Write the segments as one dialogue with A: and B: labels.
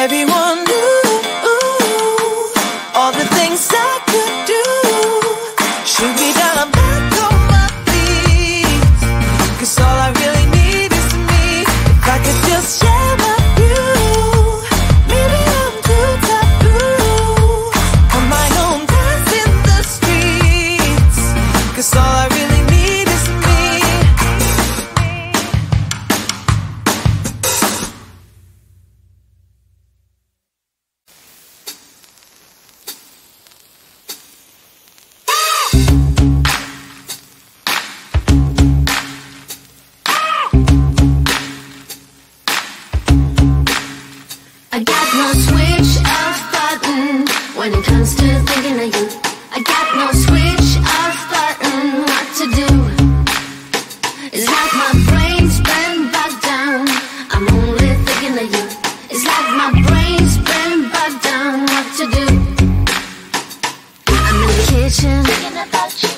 A: everyone knew all the things I could do. Shoot me down, I'm back on my feet. 'Cause all I really need is me. If I could just share my view. Maybe I'm too taboo on my own dance in the streets. 'Cause all I really need is me.
B: I got no switch off button when it comes to thinking of you. I got no switch off button what to do. It's like my brain's been bogged down. I'm only thinking of you. It's like my brain's been bogged down what to do. I'm in the kitchen thinking about you.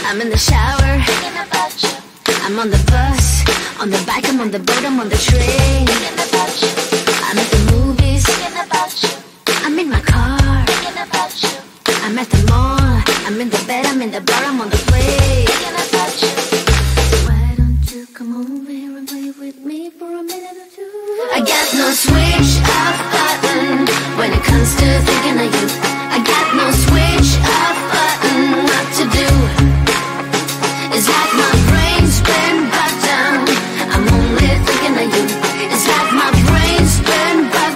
B: I'm in the shower thinking about you. I'm on the bus, on the bike, I'm on the boat, I'm on the train thinking about you. I'm at the movies thinking about you. I'm in my car thinking about you. I'm at the mall, I'm in the bed, I'm in the bar, I'm on the plane thinking about you. Why don't you come over here and play with me for a minute or two? I got no switch off button when it comes to thinking of you. I got no switch off button what to do. It's like my brain's been bogged down. I'm only thinking of you. It's like my brain's been bogged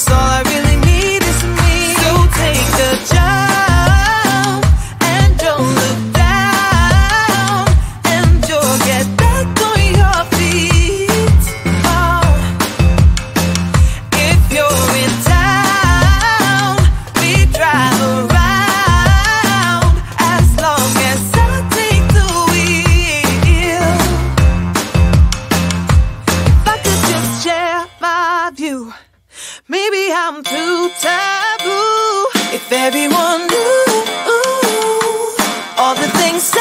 A: 'cause all I really need is me. So take the jump and don't look down, and you'll get back on your feet. Oh, if you're in town, we drive around as long as I take the wheel. If I could just share my view, maybe I'm too taboo. If everyone knew all the things I